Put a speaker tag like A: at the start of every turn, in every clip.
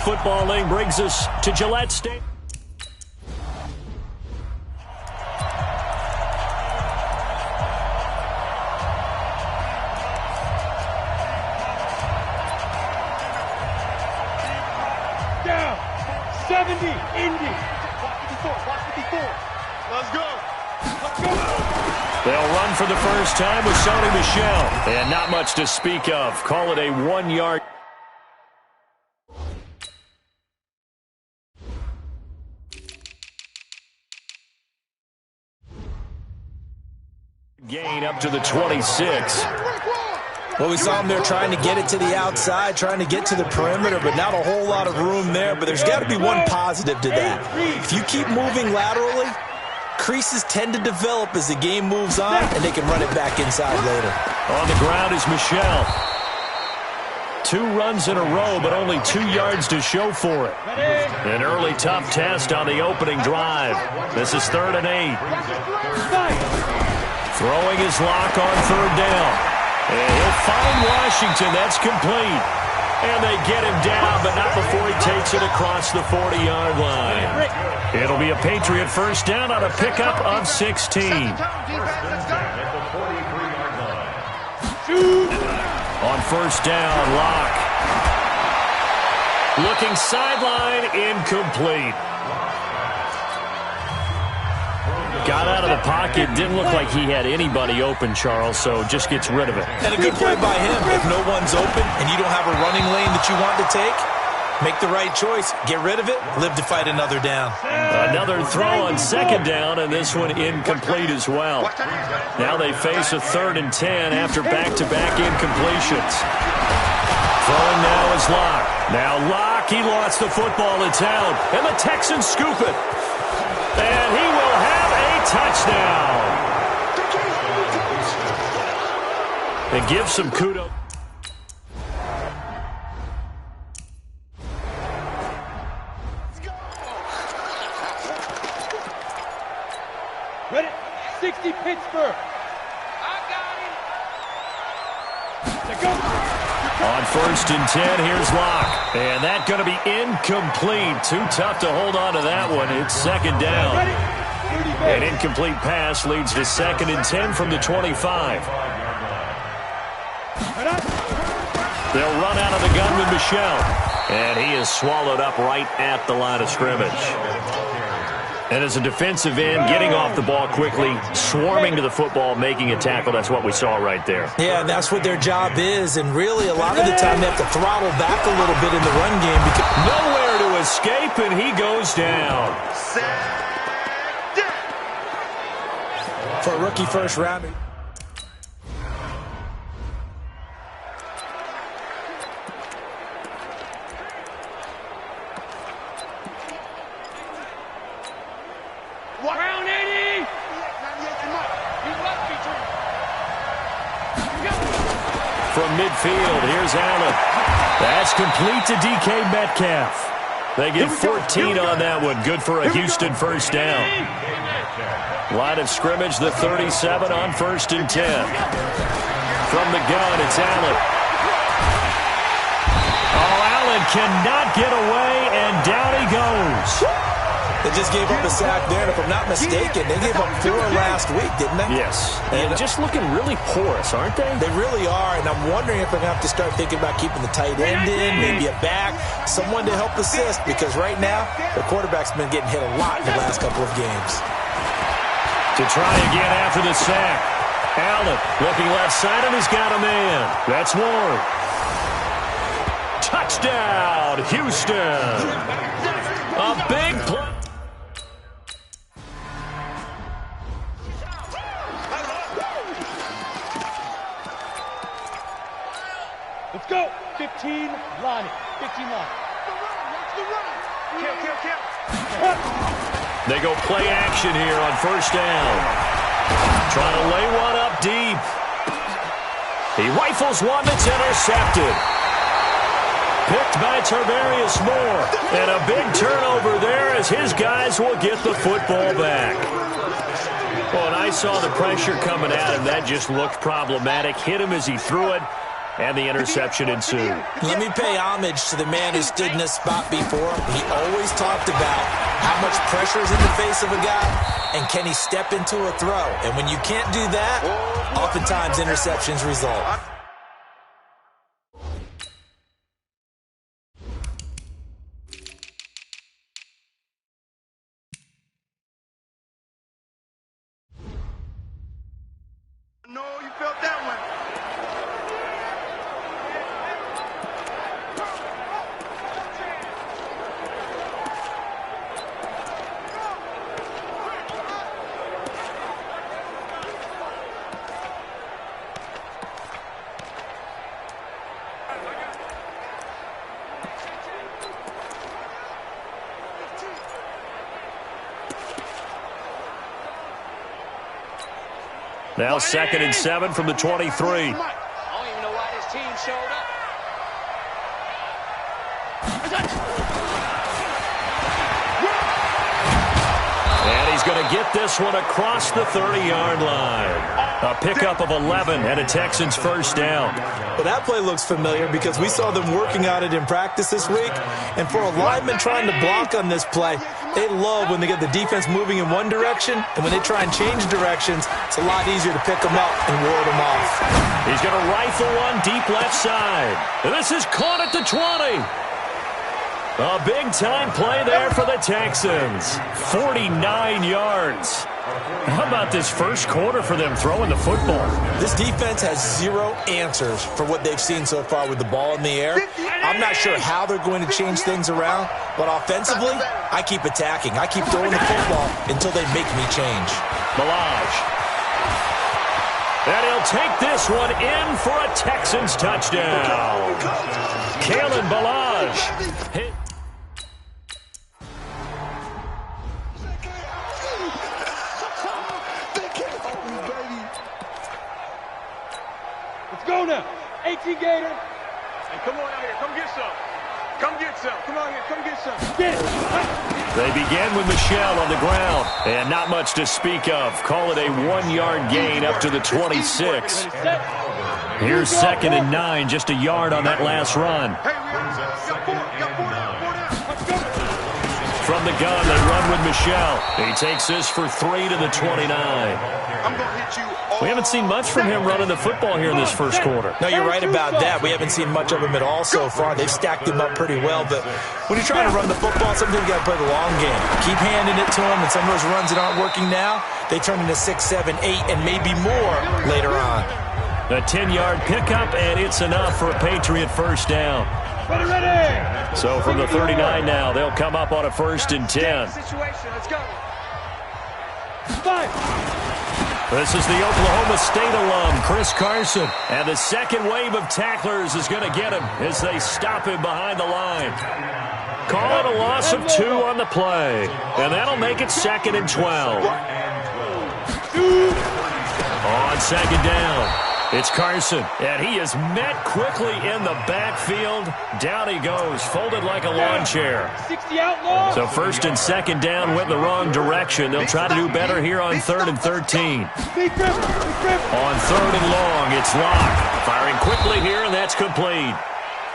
A: Football League brings us to Gillette Stadium.
B: Down. 70. Indy. Watch 54. Let's go. Let's go.
A: They'll run for the first time with Sony Michel. And not much to speak of. Call it a 1-yard. Gain up to the 26.
C: Well, we saw him there trying to get it to the outside, trying to get to the perimeter, but not a whole lot of room there. But there's got to be one positive to that. If you keep moving laterally, creases tend to develop as the game moves on, and they can run it back inside later.
A: On the ground is Michel. 2 runs in a row, but only 2 yards to show for it. An early tough test on the opening drive. This is 3rd and 8. Throwing his lock on 3rd down. And he'll find Washington. That's complete. And they get him down, but not before he takes it across the 40-yard line. It'll be a Patriot first down on a pickup of 16. On first down, Locke. Looking sideline, incomplete. Got out of the pocket. Didn't look like he had anybody open, Charles, so just gets rid of it.
C: And a good play by him. If no one's open and you don't have a running lane that you want to take, make the right choice. Get rid of it. Live to fight another down.
A: Another throw on 2nd down, and this one incomplete as well. Now they face a 3rd and 10 after back-to-back incompletions. Throwing now is Locke. Now Locke, he lost the football. It's out, and the Texans scoop it. And he will have a touchdown. And give some kudos.
B: Ready? 60 Pittsburgh. I got him.
A: On 1st and 10, here's Locke. And that's going to be incomplete. Too tough to hold on to that one. It's 2nd down. An incomplete pass leads to 2nd and 10 from the 25. They'll run out of the gun with Michel. And he is swallowed up right at the line of scrimmage. And as a defensive end, getting off the ball quickly, swarming to the football, making a tackle, that's what we saw right there.
C: Yeah, and that's what their job is. And really, a lot of the time, they have to throttle back a little bit in the run game. Because
A: nowhere to escape, and he goes down.
C: For a rookie first rounder.
B: Round 80.
A: From midfield, here's Allen. That's complete to DK Metcalf. They get 14 on that one. Good for a Houston first down. Line of scrimmage, the 37 on 1st and 10. From the gun, it's Allen. Oh, Allen cannot get away, and down he goes.
C: They just gave up a sack there, and if I'm not mistaken, they gave up 4 last week, didn't they?
A: Yes. And just looking really porous, aren't they?
C: They really are, and I'm wondering if they're going to have to start thinking about keeping the tight end in, maybe a back, someone to help assist, because right now, their quarterback's been getting hit a lot in the last couple of games.
A: To try again after the sack. Allen looking left side, and he's got a man. That's Ward. Touchdown, Houston. A big play.
B: Let's go. 15 line. 15 line. Watch the run. Kill.
A: They go play action here on first down. Trying to lay one up deep. He rifles one that's intercepted. Picked by Tarvarius Moore. And a big turnover there as his guys will get the football back. Well, and I saw the pressure coming at him. That just looked problematic. Hit him as he threw it. and the interception ensued.
C: Let me pay homage to the man who stood in this spot before. He always talked about how much pressure is in the face of a guy, and can he step into a throw. And when you can't do that, oftentimes interceptions result.
D: No, you felt that one.
A: Now 2nd and 7 from the 23.
E: I don't even know why this team showed up.
A: And he's going to get this one across the 30-yard line. A pickup of 11 and a Texans first down.
C: Well, that play looks familiar because we saw them working on it in practice this week. And for a lineman trying to block on this play, they love when they get the defense moving in one direction, and when they try and change directions, it's a lot easier to pick them up and ward them off.
A: He's going to rifle one deep left side. And this is caught at the 20. A big-time play there for the Texans. 49 yards. How about this first quarter for them throwing the football?
C: This defense has zero answers for what they've seen so far with the ball in the air. I'm not sure how they're going to change things around, but offensively, I keep attacking. I keep throwing the football until they make me change.
A: Balaj. And he'll take this one in for a Texans touchdown. Kalen Balaj.
B: Go now. 18 Gator.
D: Hey, come on out here. Come get some. Come get some. Come on here. Come get some.
B: Get it.
A: They begin with Michelle on the ground. And not much to speak of. Call it a 1-yard gain up to the 26. Here's 2nd and 9. Just a yard on that last run.
D: Hey, we got four down.
A: From the gun, they run with Michelle. He takes this for 3 to the 29.
D: I'm going to hit you.
A: We haven't seen much from him running the football here in this first quarter.
C: No, you're right about that. We haven't seen much of him at all so far. They've stacked him up pretty well, but when you're trying to run the football, sometimes you got to play the long game. Keep handing it to him, and some of those runs that aren't working now, they turn into 6, 7, 8, and maybe more later on.
A: A 10-yard pickup, and it's enough for a Patriot first down.
B: Ready.
A: So from the 39 now, they'll come up on a 1st and 10.
D: Let's go.
B: 5.
A: This is the Oklahoma State alum, Chris Carson. And the second wave of tacklers is going to get him as they stop him behind the line. Call it a loss of 2 on the play. And that'll make it 2nd and 12. On 2nd down, it's Carson. And he is met quickly in the backfield. Down he goes, folded like a lawn chair.
B: 60 outlaws.
A: So 1st and 2nd down went the wrong direction. They'll try to do better here on 3rd and 13.
B: Big grip.
A: On 3rd and long, it's Locke. Firing quickly here, and that's complete.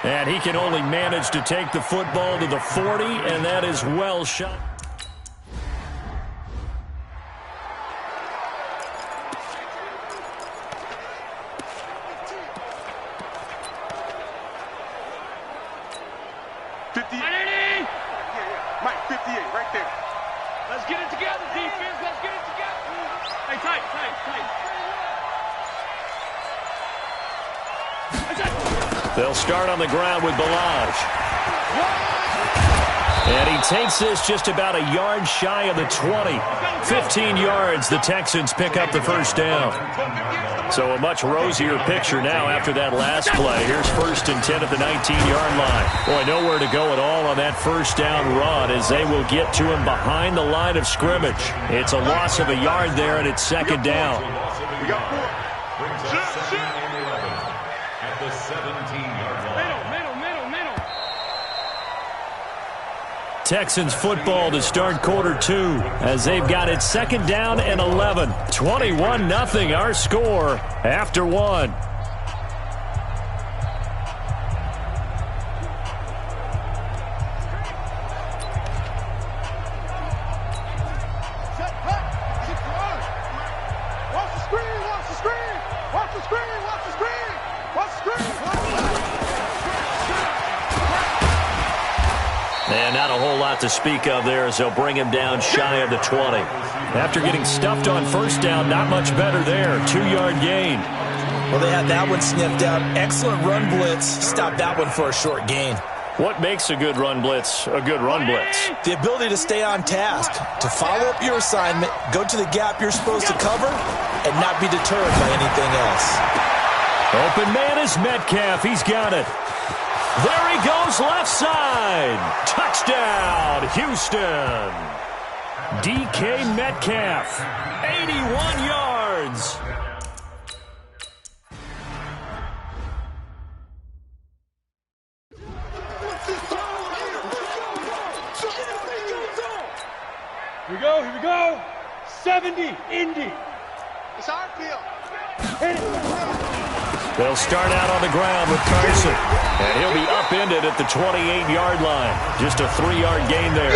A: And he can only manage to take the football to the 40, and that is well shot.
D: Mike, 58, right there.
B: Let's get it together, defense. Let's get it together. Hey, tight.
A: They'll start on the ground with Balaj. And he takes this just about a yard shy of the 20. 15 yards, the Texans pick up the first down. So a much rosier picture now after that last play. Here's 1st and 10 at the 19-yard line. Boy, nowhere to go at all on that first down run as they will get to him behind the line of scrimmage. It's a loss of a yard there, and it's 2nd down.
D: We got 4.
F: At the 17-yard line.
B: Middle.
A: Texans football to start quarter 2 as they've got it 2nd down and 11. 21-0 our score after 1. And not a whole lot to speak of there as they'll bring him down shy of the 20. After getting stuffed on first down, not much better there. 2-yard gain.
C: Well, they had that one sniffed out. Excellent run blitz. Stopped that one for a short gain.
A: What makes a good run blitz a good run blitz?
C: The ability to stay on task, to follow up your assignment, go to the gap you're supposed to cover, and not be deterred by anything else.
A: Open man is Metcalf. He's got it. There he goes left side. Touchdown, Houston. DK Metcalf, 81 yards.
B: Here we go. 70, Indy.
E: It's our field.
A: They'll start out on the ground with Carson. And he'll be upended at the 28-yard line. Just a 3-yard gain there.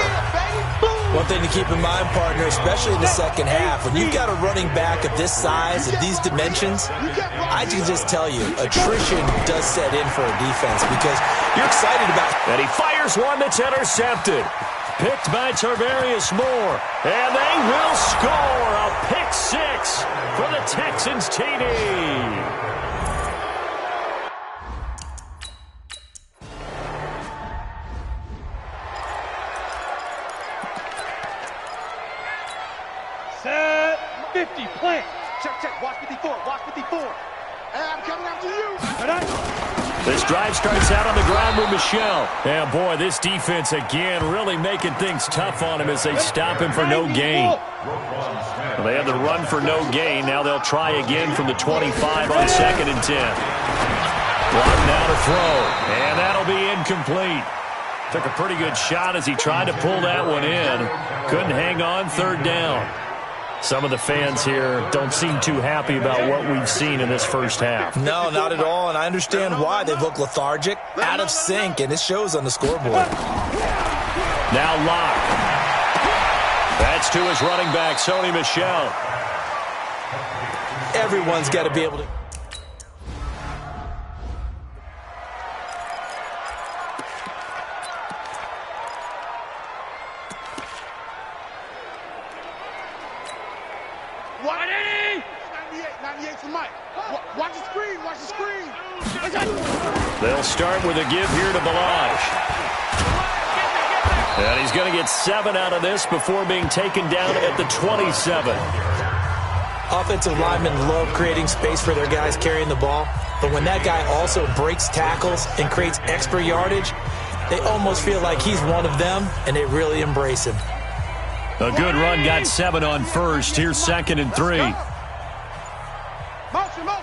C: One thing to keep in mind, partner, especially in the second half, when you've got a running back of this size, of these dimensions, I can just tell you, attrition does set in for a defense because you're excited about it.
A: And he fires one that's intercepted. Picked by Tarvarius Moore. And they will score a pick 6 for the Texans TD.
B: Set 50, plant.
E: Check. Watch 54. Watch 54. And I'm coming after you.
A: This drive starts out on the ground with Michelle. And boy, this defense again really making things tough on him as they stop him for no gain. Well, they had the run for no gain. Now they'll try again from the 25 on 2nd and 10. Block now to throw. And that'll be incomplete. Took a pretty good shot as he tried to pull that one in. Couldn't hang on, 3rd down. Some of the fans here don't seem too happy about what we've seen in this first half.
C: No, not at all, and I understand why. They look lethargic, out of sync, and it shows on the scoreboard.
A: Now Locke. That's to his running back, Sony Michel.
C: Everyone's got to be able to...
A: They'll start with a give here to Balaj. And he's going to get 7 out of this before being taken down at the 27.
C: Offensive linemen love creating space for their guys carrying the ball, but when that guy also breaks tackles and creates extra yardage, they almost feel like he's one of them, and they really embrace him.
A: A good run, got 7 on first. Here's 2nd and 3.
E: Motion, bump.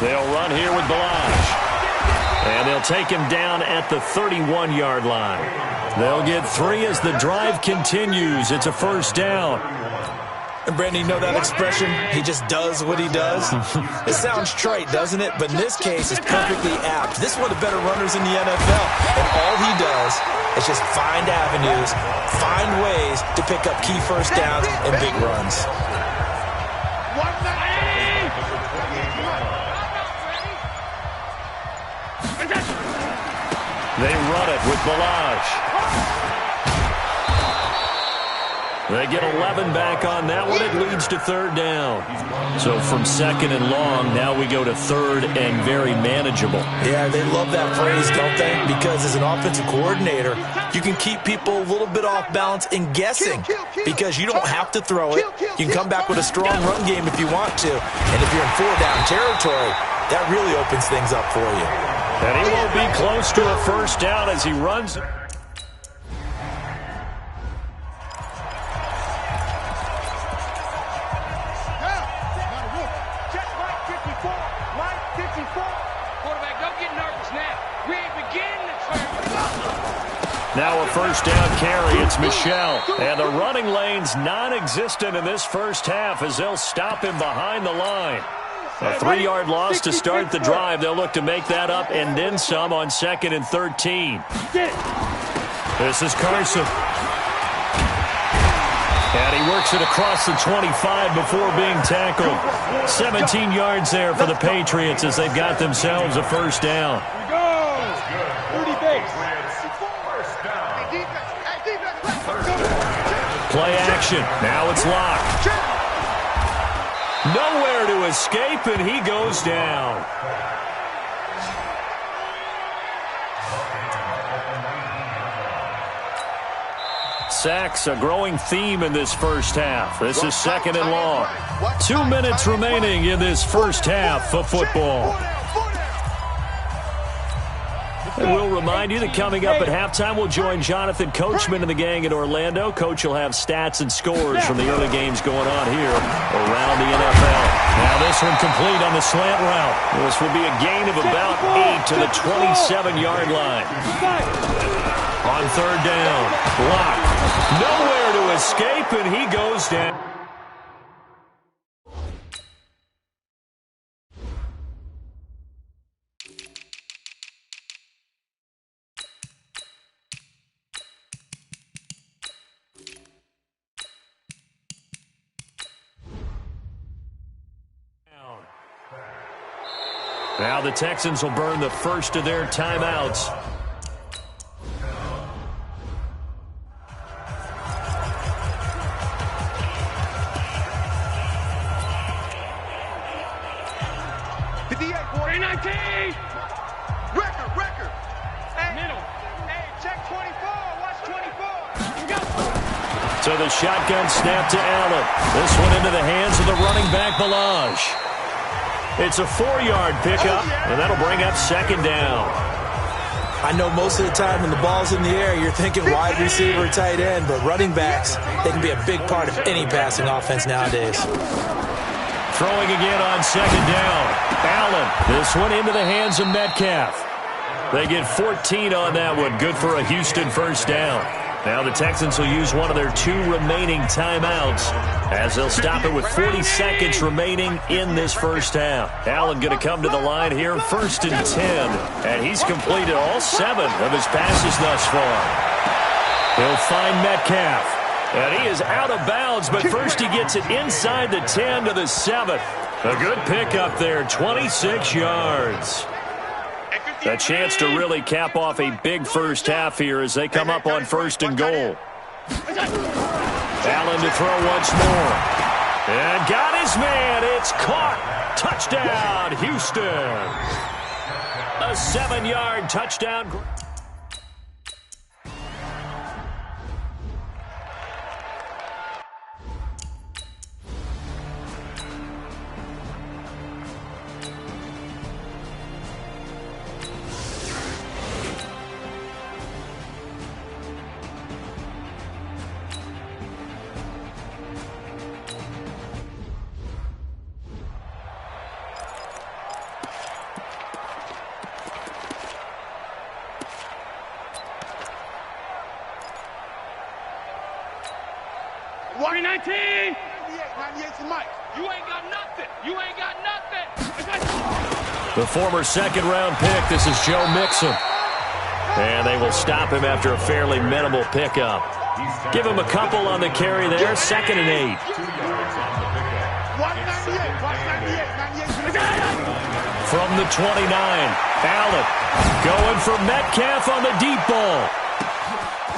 A: They'll run here with Balaj. And they'll take him down at the 31-yard line. They'll get 3 as the drive continues. It's a 1st down.
C: And Brandon, you know that expression? He just does what he does? It sounds trite, doesn't it? But in this case, it's perfectly apt. This is one of the better runners in the NFL. And all he does is just find avenues, find ways to pick up key first downs and big runs.
A: They run it with Balaj. They get 11 back on that one. It leads to 3rd down. So from 2nd and long, now we go to 3rd and very manageable.
C: Yeah, they love that phrase, don't they? Because as an offensive coordinator, you can keep people a little bit off balance and guessing because you don't have to throw it. You can come back with a strong run game if you want to. And if you're in 4-down territory, that really opens things up for you.
A: And he won't be close to a 1st down as he runs. Now a 1st down carry. It's Michel. And the running lane's non-existent in this first half as they'll stop him behind the line. A 3-yard loss to start the drive. They'll look to make that up and then some on 2nd and 13. This is Carson. And he works it across the 25 before being tackled. 17 yards there for the Patriots as they've got themselves a 1st down.
B: Here we go.
A: Play action. Now it's locked. Nowhere to escape, and he goes down. Sacks, a growing theme in this first half. This is second and long. 2 minutes remaining in this first half of football. And we'll remind you that coming up at halftime, we'll join Jonathan Coachman and the gang in Orlando. Coach will have stats and scores from the early games going on here around the NFL. Now this one complete on the slant route. This will be a gain of about 8 to the 27-yard line. On third down, blocked. Nowhere to escape, and he goes down. Now the Texans will burn the first of their timeouts.
E: Record. Hey, middle. Hey, check 24. Watch 24. Go.
A: So the shotgun snap to Allen. This one into the hands of the running back, Balaj. It's a 4-yard pickup, and that'll bring up second down.
C: I know most of the time when the ball's in the air, you're thinking wide receiver, tight end, but running backs, they can be a big part of any passing offense nowadays.
A: Throwing again on second down. Allen, this one into the hands of Metcalf. They get 14 on that one. Good for a Houston first down. Now the Texans will use one of their 2 remaining timeouts as they'll stop it with 40 seconds remaining in this first half. Allen going to come to the line here, 1st and 10. And he's completed all 7 of his passes thus far. He'll find Metcalf. And he is out of bounds, but first he gets it inside the 10 to the 7. A good pickup there, 26 yards. A chance to really cap off a big first half here as they come up on 1st and goal. Allen to throw once more. And got his man. It's caught. Touchdown, Houston. A 7-yard touchdown. The former second-round pick, this is Joe Mixon. And they will stop him after a fairly minimal pickup. Give him a couple on the carry there, 2nd and 8. From the 29, Allen going for Metcalf on the deep ball.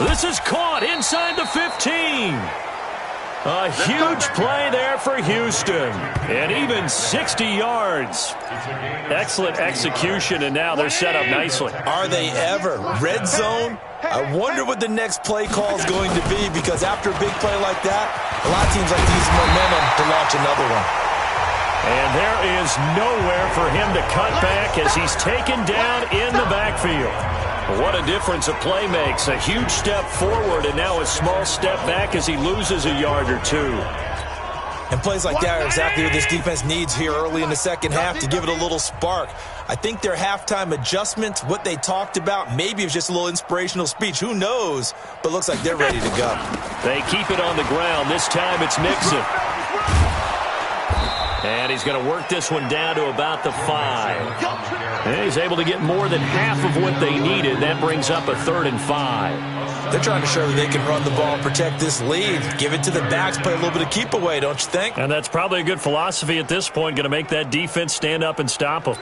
A: This is caught inside the 15. A huge play there for Houston, and even 60 yards. Excellent execution, and now they're set up nicely.
C: Are they ever? Red zone? I wonder what the next play call is going to be, because after a big play like that, a lot of teams like to use momentum to launch another one.
A: And there is nowhere for him to cut back as he's taken down in the backfield. What a difference a play makes. A huge step forward and now a small step back as he loses a yard or 2.
C: And plays like that are exactly what this defense needs here early in the second half to give it a little spark. I think their halftime adjustments, what they talked about, maybe it was just a little inspirational speech. Who knows? But looks like they're ready to go.
A: They keep it on the ground. This time it's Mixon. And he's going to work this one down to about the 5. And he's able to get more than half of what they needed. That brings up a 3rd and 5.
C: They're trying to show that they can run the ball and protect this lead. Give it to the backs, play a little bit of keep away, don't you think?
A: And that's probably a good philosophy at this point. Going to make that defense stand up and stop them.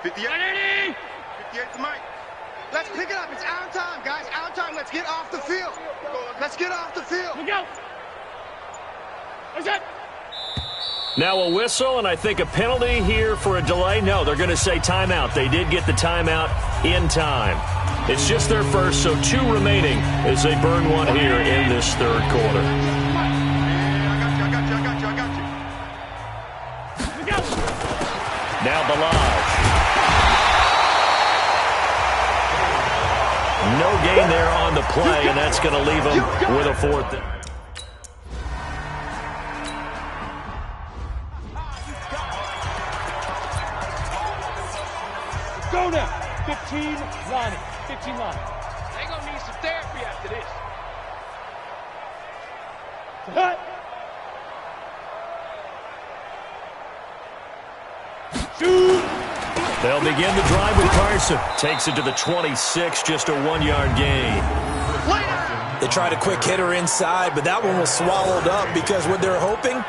E: 58 to Mike. Let's pick it up. It's our time, guys. Our time. Let's get off the field. Let's get off the field.
B: Look out. What's that?
A: Now a whistle, and I think a penalty here for a delay. No, they're going to say timeout. They did get the timeout in time. It's just their first, so 2 remaining as they burn one here in this third quarter.
D: I got you.
A: Now Balaj. No gain there on the play, and that's going to leave them with a 4th.
B: Go now. 15 line. 15 line.
E: They're going to need some therapy after this.
B: Hut. Shoot.
A: They'll begin the drive with Carson. Takes it to the 26, just a 1-yard gain.
C: They tried a quick hitter inside, but that one was swallowed up because what they're hoping,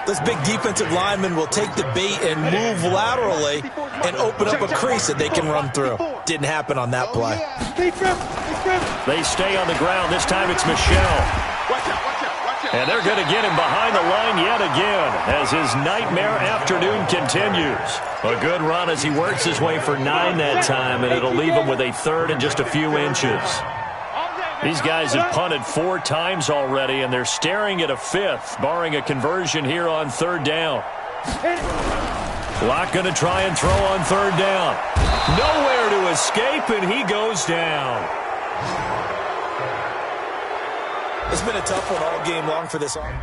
C: this big defensive lineman will take the bait and move laterally and open up a crease that they can run through. Didn't happen on that play.
A: They stay on the ground. This time it's Michelle.
D: Watch out.
A: And they're going to get him behind the line yet again as his nightmare afternoon continues. A good run as he works his way for 9 that time, and it'll leave him with a 3rd and just a few inches. These guys have punted 4 times already, and they're staring at a 5th, barring a conversion here on 3rd down. Locke going to try and throw on 3rd down. Nowhere to escape, and he goes down.
C: It's been a tough one all game long for this arm.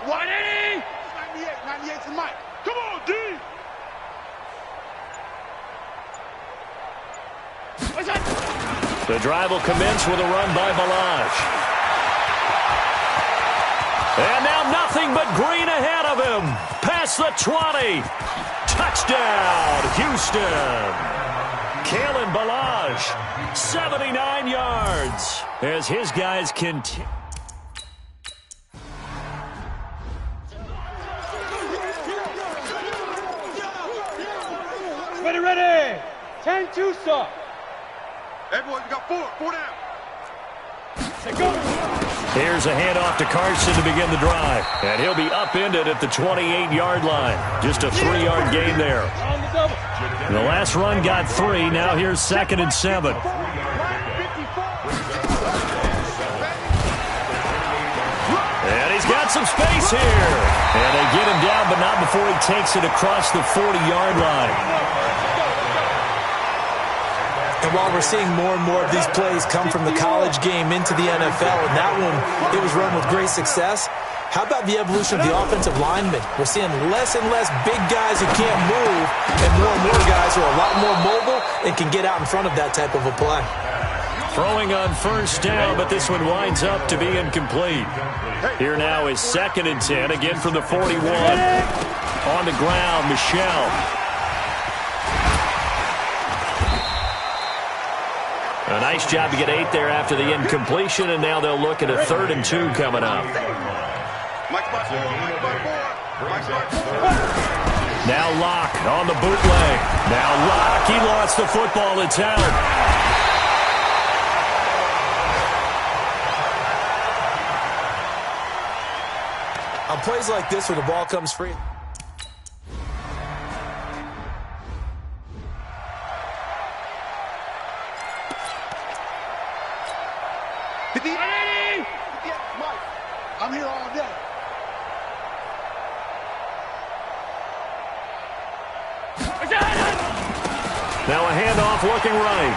E: What? 98 to Mike. Come on, D.
B: What's that?
A: The drive will commence with a run by Balaj. And now nothing but green ahead of him. Past the 20. Touchdown, Houston. Kalen Balaj, 79 yards. As his guys continue.
B: Ready. 10-2 stop.
D: Everyone, you got 4 down.
B: Say go.
A: Here's a handoff to Carson to begin the drive. And he'll be upended at the 28-yard line. Just a 3-yard gain there.
B: On the double.
A: The last run got 3. Now here's 2nd and 7. And he's got some space here. And they get him down, but not before he takes it across the 40-yard line.
C: And while we're seeing more and more of these plays come from the college game into the NFL, and that one, it was run with great success, how about the evolution of the offensive linemen? We're seeing less and less big guys who can't move and more guys who are a lot more mobile and can get out in front of that type of a play.
A: Throwing on 1st down, but this one winds up to be incomplete. Here now is 2nd and 10, again from the 41. On the ground, Michelle. A nice job to get 8 there after the incompletion, and now they'll look at a 3rd and 2 coming up. Now Locke on the bootleg. Now Locke, he lost the football. It's out.
C: On plays like this where the ball comes free.
E: I'm here all day.
A: Now a handoff looking right.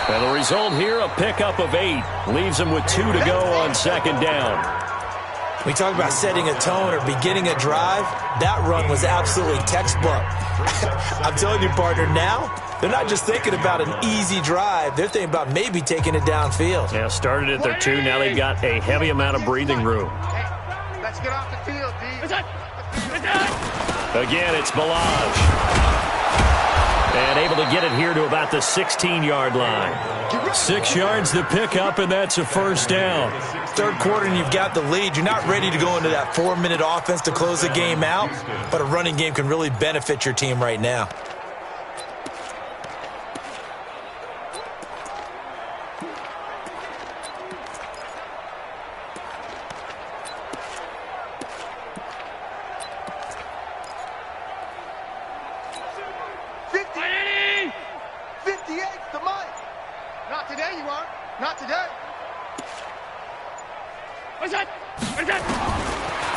A: And the result here, a pickup of 8. Leaves him with 2 to go on 2nd down.
C: We talk about setting a tone or beginning a drive. That run was absolutely textbook. I'm telling you, partner, now they're not just thinking about an easy drive. They're thinking about maybe taking it downfield.
A: Yeah, started at their 2. Now they've got a heavy amount of breathing room.
E: Let's get off the field, D.
A: Again, it's Balaj. And able to get it here to about the 16-yard line. 6 yards to pick up, and that's a first down.
C: Third quarter, and you've got the lead. You're not ready to go into that 4-minute offense to close the game out, but a running game can really benefit your team right now.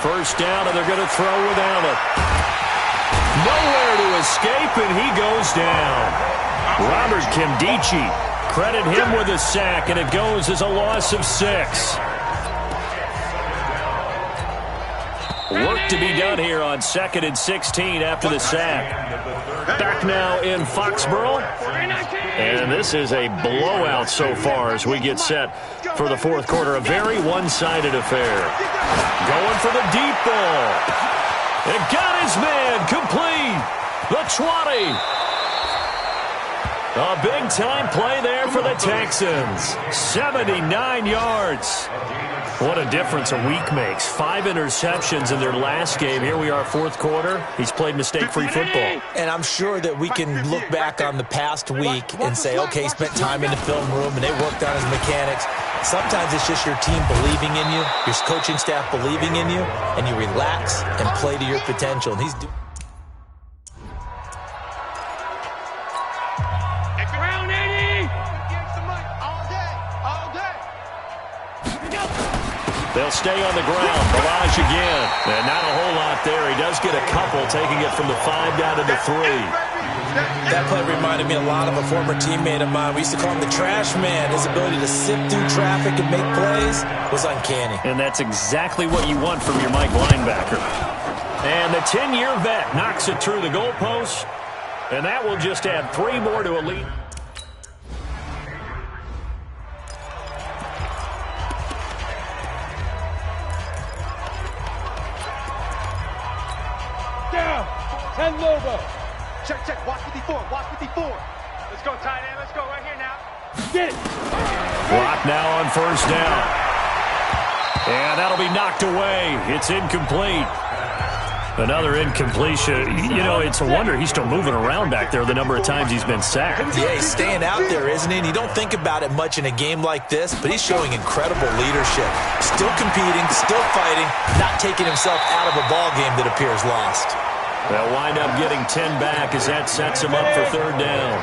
A: First down, and they're going to throw without it. Nowhere to escape, and he goes down. Robert Kimdichie, credit him with a sack, and it goes as a loss of 6. Work to be done here on 2nd and 16 after the sack. Back now in Foxborough. And this is a blowout so far as we get set for the fourth quarter. A very one-sided affair. Going for the deep ball. It got his man complete. The 20. A big-time play there for the Texans. 79 yards. What a difference a week makes. 5 interceptions in their last game. Here we are, fourth quarter. He's played mistake-free football.
C: And I'm sure that we can look back on the past week and say, okay, he spent time in the film room and they worked on his mechanics. Sometimes it's just your team believing in you, your coaching staff believing in you, and you relax and play to your potential. And he's doing.
A: They'll stay on the ground. Barrage again. And not a whole lot there. He does get a couple, taking it from the 5 down to the 3.
C: That play reminded me a lot of a former teammate of mine. We used to call him the trash man. His ability to sift through traffic and make plays was uncanny.
A: And that's exactly what you want from your Mike linebacker. And the 10-year vet knocks it through the goalpost. And that will just add 3 more to a lead.
B: Ten Lobo.
E: Check. Watch 54. Watch 54. Let's go, tight end. Let's go right here now.
B: Get it.
A: Block now on first down. And that'll be knocked away. It's incomplete. Another incompletion. You know, it's a wonder he's still moving around back there the number of times he's been sacked.
C: Yeah, he's staying out there, isn't he? And you don't think about it much in a game like this, but he's showing incredible leadership. Still competing, still fighting, not taking himself out of a ball game that appears lost.
A: They'll wind up getting 10 back as that sets him up for third down.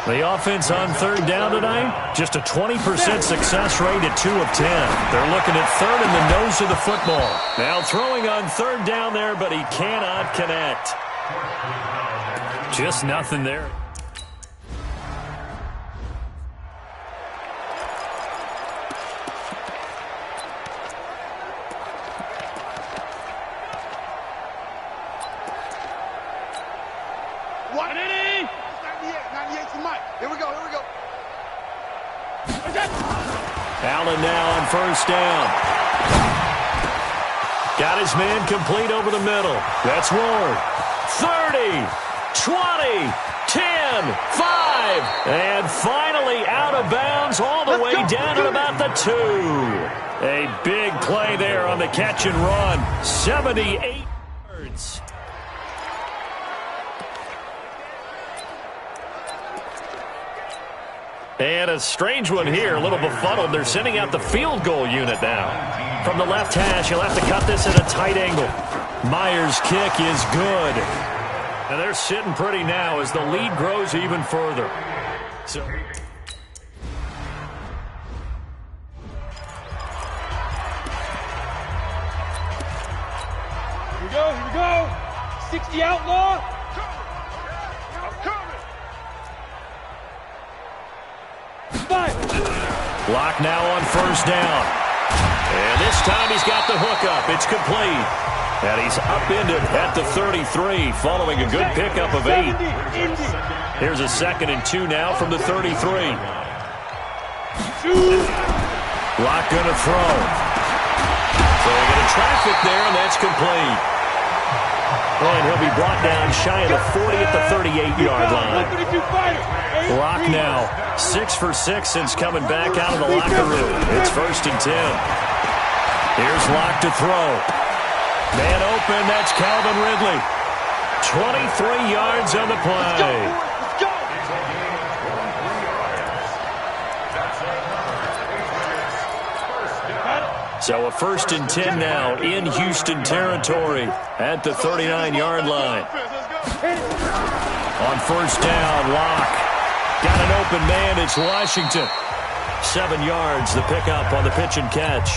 A: The offense on third down tonight, just a 20% success rate at 2 of 10. They're looking at third in the nose of the football. Now throwing on third down there, but he cannot connect. Just nothing there. Allen now on first down. Got his man complete over the middle. That's Ward. 30, 20, 10, 5. And finally out of bounds all the way down at about the 2. A big play there on the catch and run. 78 yards. And a strange one here, a little befuddled. They're sending out the field goal unit now. From the left hash, he'll have to cut this at a tight angle. Myers' kick is good. And they're sitting pretty now as the lead grows even further. So
B: Here we go. 60 outlaw.
A: Block now on first down. And this time he's got the hookup. It's complete. And he's upended at the 33 following a good pickup of 8. Here's a 2nd and 2 now from the 33. Block going to throw. So they get a traffic there, and that's complete. And he'll be brought down shy of the 40 at the 38-yard line. Lock now, 6 for 6 since coming back out of the locker room. It's 1st and 10. Here's Lock to throw. Man open, that's Calvin Ridley. 23 yards on the play. So a 1st and 10 now in Houston territory at the 39-yard line. On 1st down, Lock. Got an open man, it's Washington. 7 yards, the pickup on the pitch and catch.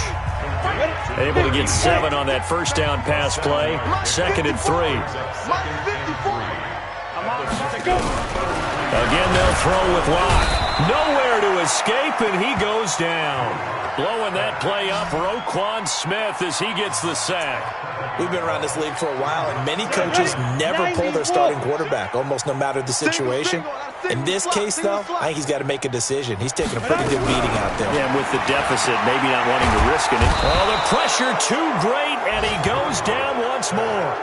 A: Able to get 7 on that 1st down pass play. 2nd and 3. Again, they'll throw with Lock. Nowhere to escape, and he goes down. Blowing that play up, Roquan Smith as he gets the sack.
C: We've been around this league for a while, and many coaches never pull their starting quarterback, almost no matter the situation. In this case, though, I think he's got to make a decision. He's taking a pretty good beating out there.
A: Yeah, and with the deficit, maybe not wanting to risk it. Oh, the pressure too great, and he goes down once more.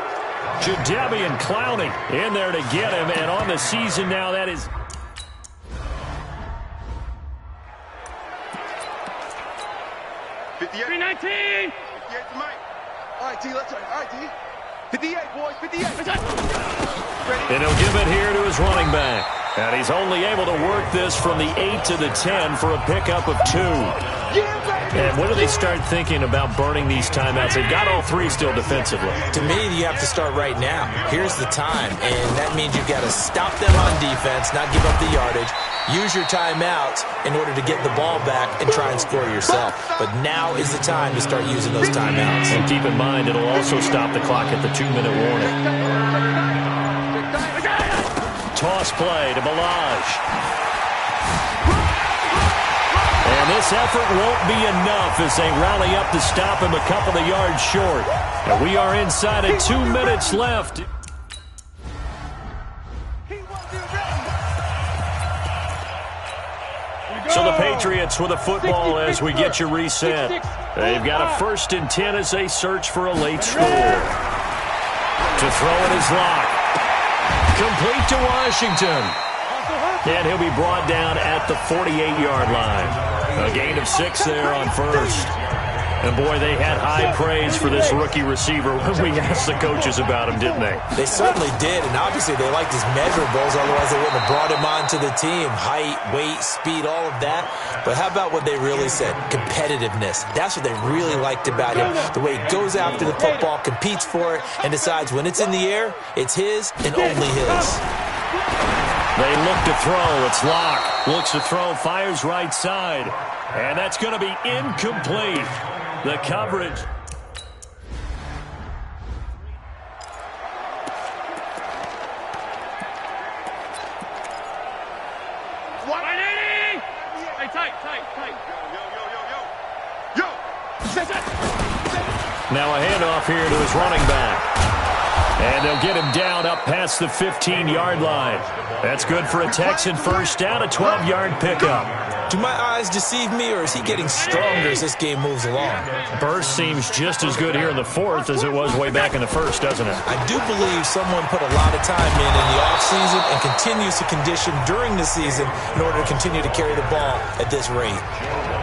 A: Jadeveon Clowney in there to get him, and on the season now, that is...
B: Three 19.
D: All right, T, let's go. All right, T. 58, boys, 58.
A: And he'll give it here to his running back. And he's only able to work this from the 8 to the 10 for a pickup of 2. And when do they start thinking about burning these timeouts? They've got all 3 still defensively.
C: To me, you have to start right now. Here's the time, and that means you've got to stop them on defense, not give up the yardage, use your timeouts in order to get the ball back and try and score yourself. But now is the time to start using those timeouts.
A: And keep in mind, it'll also stop the clock at the 2-minute warning. Toss play to Balaj. And this effort won't be enough as they rally up to stop him a couple of yards short. And we are inside of 2 minutes left. So the Patriots with a football as we get you reset. They've got a 1st and 10 as they search for a late score. To throw it is Lock. Complete to Washington. And he'll be brought down at the 48-yard line. A gain of 6 there on 1st. And, boy, they had high praise for this rookie receiver when we asked the coaches about him, didn't they?
C: They certainly did, and obviously they liked his measurables, otherwise they wouldn't have brought him onto the team. Height, weight, speed, all of that. But how about what they really said? Competitiveness. That's what they really liked about him. The way he goes after the football, competes for it, and decides when it's in the air, it's his and only his.
A: They look to throw. It's Lock. Looks to throw, fires right side. And that's going to be incomplete. The coverage.
B: What? 180! Hey, tight. Yo!
A: Now a handoff here to his running back. And they'll get him down up past the 15-yard line. That's good for a Texan 1st down, a 12-yard pickup.
C: Do my eyes deceive me, or is he getting stronger as this game moves along?
A: Burst seems just as good here in the 4th as it was way back in the 1st, doesn't it?
C: I do believe someone put a lot of time in the offseason and continues to condition during the season in order to continue to carry the ball at this rate.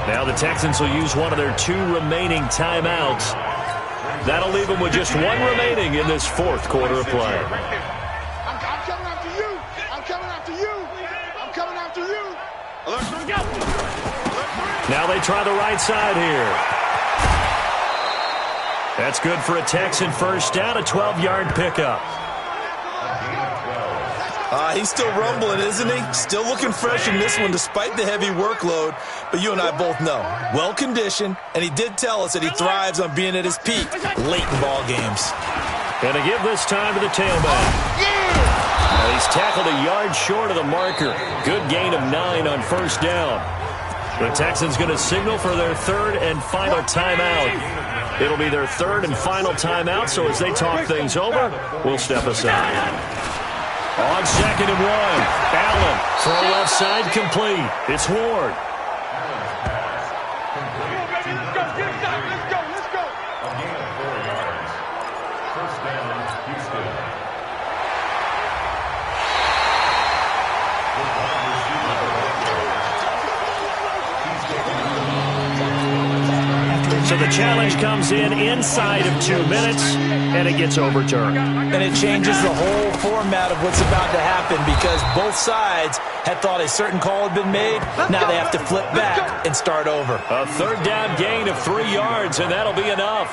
A: Now the Texans will use one of their 2 remaining timeouts. That'll leave them with just 1 remaining in this 4th quarter of play.
D: I'm coming after you. I'm coming after you. I'm coming after you.
A: Now they try the right side here. That's good for a Texan 1st down, a 12-yard pickup.
C: He's still rumbling, isn't he? Still looking fresh in this one despite the heavy workload. But you and I both know, well-conditioned, and he did tell us that he thrives on being at his peak late in ball games.
A: Going to give this time to the tailback. Now he's tackled a yard short of the marker. Good gain of 9 on 1st down. The Texans going to signal for their 3rd and final timeout. It'll be their 3rd and final timeout, so as they talk things over, we'll step aside. On 2nd and 1, Allen, throw left side complete. It's Ward.
D: Let's go.
F: A gain of 4 yards. 1st down, Houston.
A: So the challenge comes in inside of 2 minutes, and it gets overturned.
C: And it changes the whole format of what's about to happen because both sides had thought a certain call had been made. Now they have to flip back and start over.
A: A third down gain of 3 yards, and that'll be enough.